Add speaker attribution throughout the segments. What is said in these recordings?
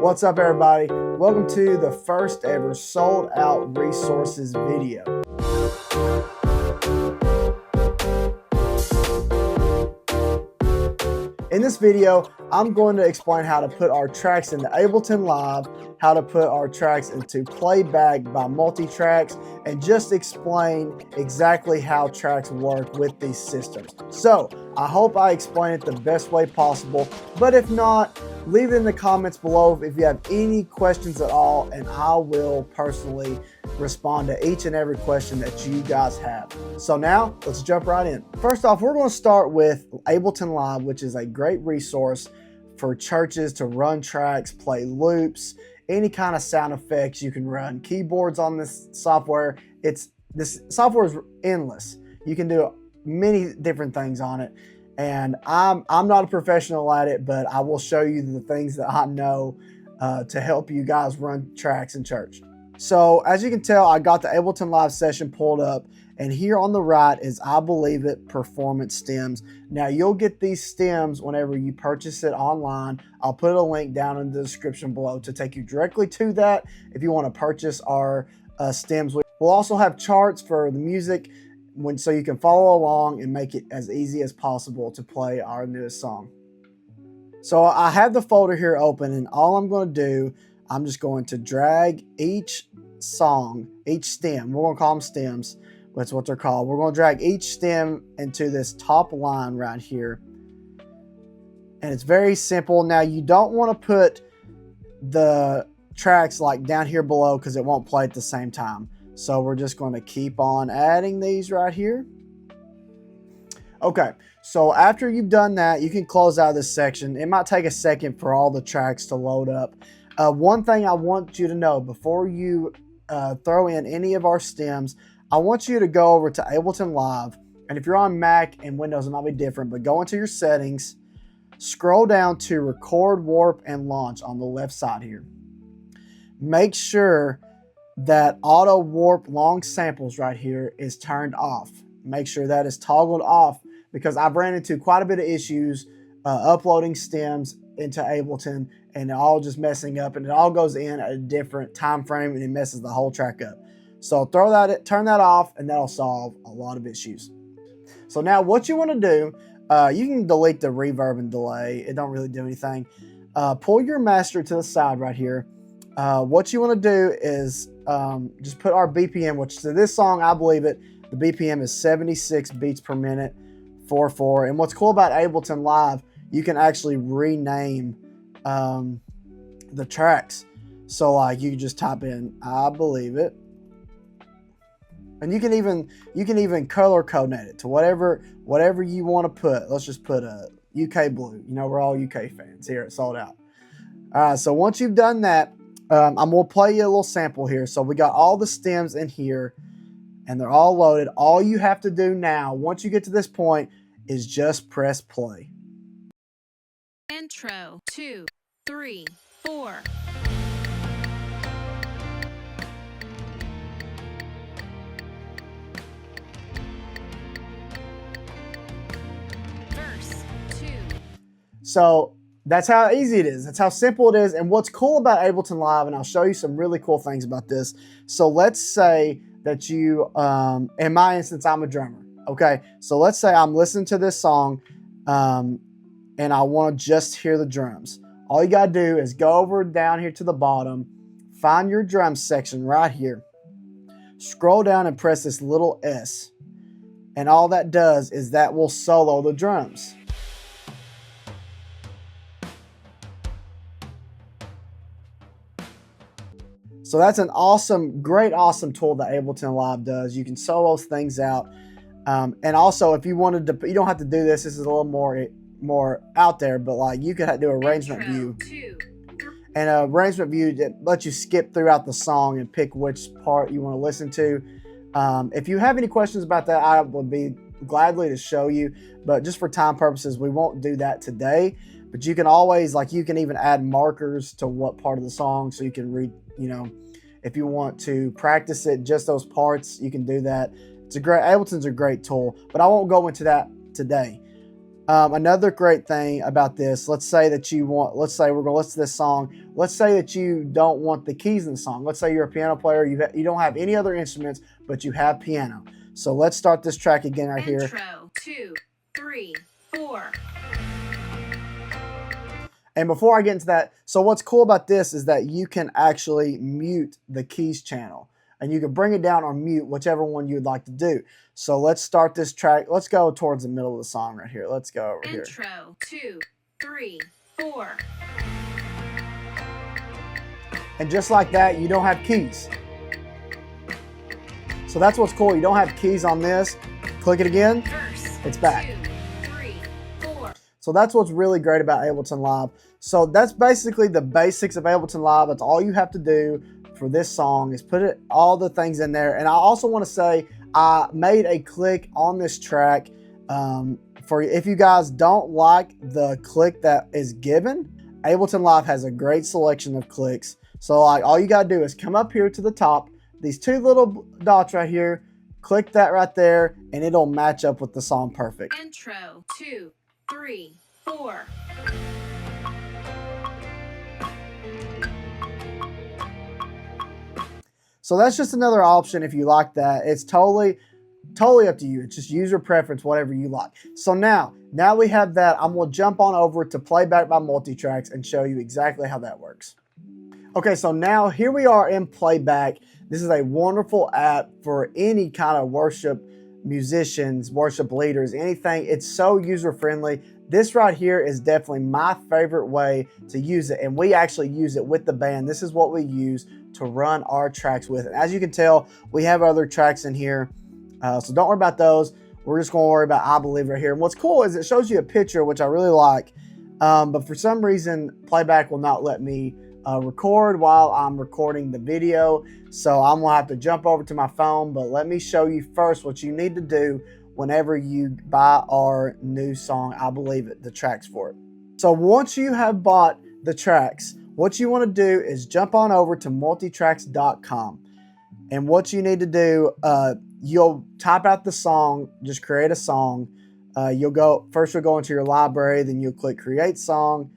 Speaker 1: What's up, everybody? Welcome to the first ever sold out resources video. In this video, I'm going to explain how to put our tracks into Ableton Live, how to put our tracks into Playback by multi-tracks, and just explain exactly how tracks work with these systems. So, I hope I explain it the best way possible, but if not, leave it in the comments below if you have any questions at all, and I will personally respond to each and every question that you guys have. So now, let's jump right in. First off, we're going to start with Ableton Live, which is a great resource for churches to run tracks, play loops, any kind of sound effects. You can run keyboards on this software. This software is endless. You can do many different things on it. And I'm not a professional at it, but I will show you the things that I know to help you guys run tracks in church. So as you can tell, I got the Ableton Live session pulled up, and here on the right is I Believe It Performance Stems. Now you'll get these stems whenever you purchase it online. I'll put a link down in the description below to take you directly to that if you want to purchase our stems. We'll also have charts for the music so you can follow along and make it as easy as possible to play our newest song. So I have the folder here open, and all I'm going to do, I'm just going to drag each stem, we're going to call them stems, that's what they're called. We're going to drag each stem into this top line right here. And it's very simple. Now you don't want to put the tracks like down here below because it won't play at the same time. So we're just going to keep on adding these right here. Okay, so after you've done that, you can close out this section. It might take a second for all the tracks to load up. One thing I want you to know before you throw in any of our stems, I want you to go over to Ableton Live. And if you're on Mac and Windows, it might be different, but go into your settings, scroll down to Record, Warp, and Launch on the left side here. Make sure that auto warp long samples right here is turned off. Make sure that is toggled off, because I've ran into quite a bit of issues uploading stems into Ableton and it all just messing up, and it all goes in at a different time frame and it messes the whole track up. So turn that off, and that'll solve a lot of issues. So now what you want to do, you can delete the reverb and delay. It don't really do anything. Pull your master to the side right here. What you want to do is just put our BPM, which to this song, I Believe It, the BPM is 76 beats per minute, 4/4. And what's cool about Ableton Live, you can actually rename the tracks. So like you can just type in I Believe It, and you can even color coordinate it to whatever you want to put. Let's just put a UK blue. You know, we're all UK fans here at Sold Out. All right, so once you've done that, I'm going to play you a little sample here. So we got all the stems in here, and they're all loaded. All you have to do now, once you get to this point, is just press play.
Speaker 2: Intro, 2, 3, 4. Verse 2.
Speaker 1: So that's how easy it is. That's how simple it is. And what's cool about Ableton Live, and I'll show you some really cool things about this. So let's say that you, in my instance, I'm a drummer. Okay, so let's say I'm listening to this song and I want to just hear the drums. All you got to do is go over down here to the bottom, find your drum section right here, scroll down and press this little S. And all that does is that will solo the drums. So that's an awesome, great, awesome tool that Ableton Live does. You can solo things out. And also, if you wanted to, you don't have to do this. This is a little more out there, but like you could do arrangement view. And arrangement view that lets you skip throughout the song and pick which part you want to listen to. If you have any questions about that, I would be gladly to show you. But just for time purposes, we won't do that today. But you can always, like, you can even add markers to what part of the song, so you can read, you know, if you want to practice it, just those parts, you can do that. Ableton's a great tool, but I won't go into that today. Another great thing about this, let's say that you want, let's say we're going to listen to this song. Let's say that you don't want the keys in the song. Let's say you're a piano player, you don't have any other instruments, but you have piano. So let's start this track again right here.
Speaker 2: Intro, 2, 3, 4.
Speaker 1: And before I get into that, so what's cool about this is that you can actually mute the keys channel. And you can bring it down or mute, whichever one you'd like to do. So let's start this track. Let's go towards the middle of the song right here. Let's go over here.
Speaker 2: Intro, 2, 3, 4.
Speaker 1: And just like that, you don't have keys. So that's what's cool. You don't have keys on this. Click it again.
Speaker 2: Verse,
Speaker 1: it's back.
Speaker 2: 2, 3, 4.
Speaker 1: So that's what's really great about Ableton Live. So that's basically the basics of Ableton Live. That's all you have to do for this song is put all the things in there. And I also want to say I made a click on this track for if you guys don't like the click that is given, Ableton Live has a great selection of clicks. So like all you got to do is come up here to the top, these two little dots right here, click that right there, and it'll match up with the song perfect.
Speaker 2: Intro, 2, 3, 4.
Speaker 1: So that's just another option if you like that. It's totally up to you. It's just user preference, whatever you like. So now we have that, I'm going to jump on over to Playback by Multitracks and show you exactly how that works. Okay, so now here we are in Playback. This is a wonderful app for any kind of worship musicians, worship leaders, anything. It's so user-friendly. This right here is definitely my favorite way to use it, and we actually use it with the band. This is what we use to run our tracks with. And as you can tell, we have other tracks in here, so don't worry about those. We're just going to worry about I Believe right here. And what's cool is it shows you a picture, which I really like, but for some reason, Playback will not let me record while I'm recording the video, so I'm going to have to jump over to my phone. But let me show you first what you need to do whenever you buy our new song, I Believe It, the tracks for it. So once you have bought the tracks, what you want to do is jump on over to multitracks.com. And what you need to do, you'll type out the song, just create a song. You'll go into your library, then you'll click create song.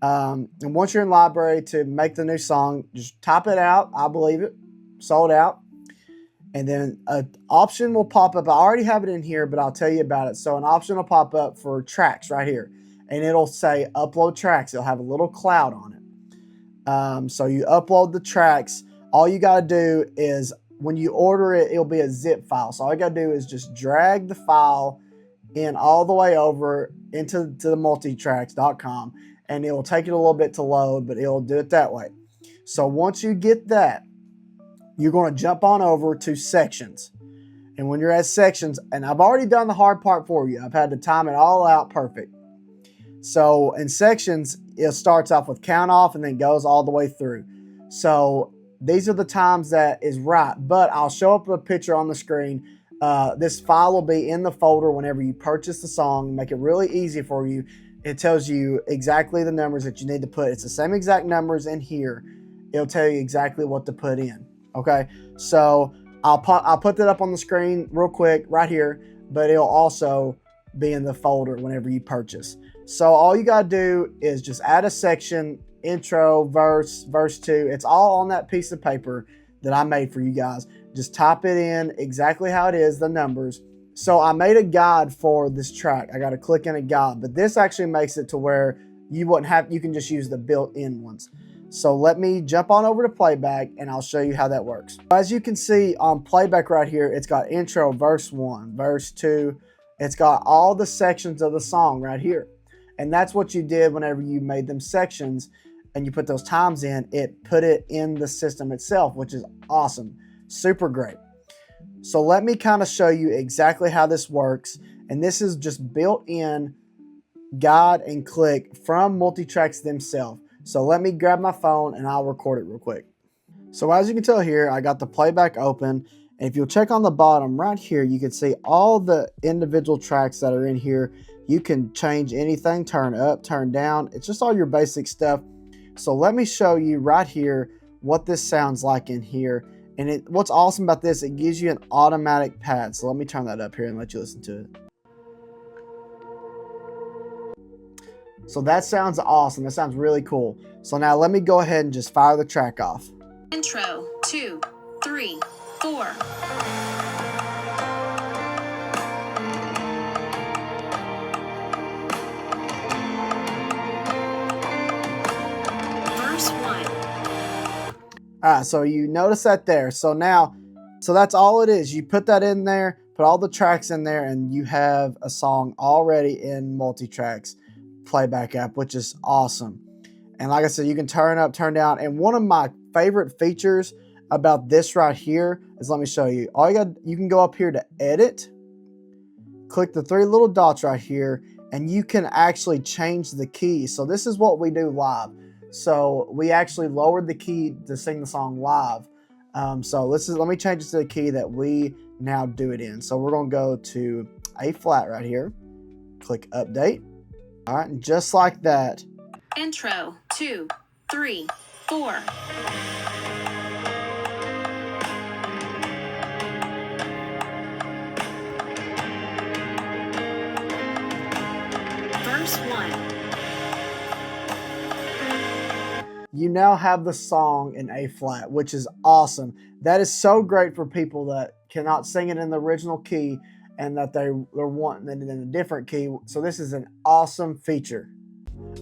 Speaker 1: And once you're in library to make the new song, just type it out, I Believe It, sold out. And then an option will pop up. I already have it in here, but I'll tell you about it. So an option will pop up for tracks right here. And it'll say upload tracks. It'll have a little cloud on it. So you upload the tracks. All you got to do is when you order it, it'll be a zip file. So all you got to do is just drag the file in all the way over into the multitracks.com. And it will take it a little bit to load, but it'll do it that way. So once you get that, you're going to jump on over to sections. And when you're at sections, and I've already done the hard part for you. I've had to time it all out perfect. So in sections, it starts off with count off and then goes all the way through. So these are the times that is right. But I'll show up a picture on the screen. This file will be in the folder whenever you purchase the song. Make it really easy for you. It tells you exactly the numbers that you need to put. It's the same exact numbers in here. It'll tell you exactly what to put in. Okay, so I'll put that up on the screen real quick right here, but it'll also be in the folder whenever you purchase. So all you got to do is just add a section, intro, verse 2. It's all on that piece of paper that I made for you guys. Just type it in exactly how it is, the numbers. So I made a guide for this track. I got to click in a guide, but this actually makes it to where you can just use the built-in ones. So let me jump on over to Playback and I'll show you how that works. As you can see on Playback right here, it's got intro, verse 1, verse 2. It's got all the sections of the song right here. And that's what you did whenever you made them sections and you put those times in, it put it in the system itself, which is awesome. Super great. So let me kind of show you exactly how this works. And this is just built in guide and click from Multitracks themselves. So let me grab my phone and I'll record it real quick. So as you can tell here, I got the Playback open. And if you'll check on the bottom right here, you can see all the individual tracks that are in here. You can change anything, turn up, turn down. It's just all your basic stuff. So let me show you right here what this sounds like in here. And what's awesome about this, it gives you an automatic pad. So let me turn that up here and let you listen to it. So that sounds awesome. That sounds really cool. So now let me go ahead and just fire the track off.
Speaker 2: Intro 2, 3, 4. Verse 1.
Speaker 1: All right, so you notice that there. So now, so that's all it is. You put that in there, put all the tracks in there, and you have a song already in Multitracks Playback app, which is awesome. And like I said, you can turn up, turn down. And one of my favorite features about this right here is, let me show you. You can go up here to edit, click the three little dots right here, and you can actually change the key. So this is what we do live. So we actually lowered the key to sing the song live. So let me change it to the key that we now do it in. So we're gonna go to A flat right here, click update. All right, and just like that.
Speaker 2: Intro 2, 3, 4. Verse 1.
Speaker 1: You now have the song in A flat, which is awesome. That is so great for people that cannot sing it in the original key and that they're wanting it in a different key. So this is an awesome feature.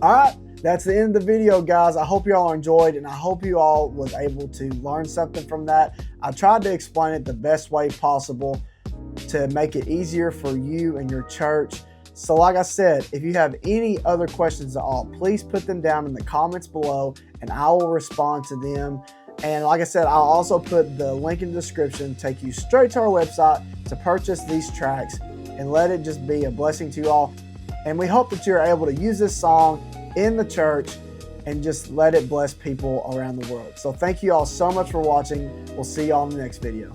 Speaker 1: All right, that's the end of the video, guys. I hope you all enjoyed, and I hope you all was able to learn something from that. I tried to explain it the best way possible to make it easier for you and your church. So like I said, if you have any other questions at all, please put them down in the comments below and I will respond to them. And like I said, I'll also put the link in the description, take you straight to our website to purchase these tracks, and let it just be a blessing to you all. And we hope that you're able to use this song in the church and just let it bless people around the world. So thank you all so much for watching. We'll see you all in the next video.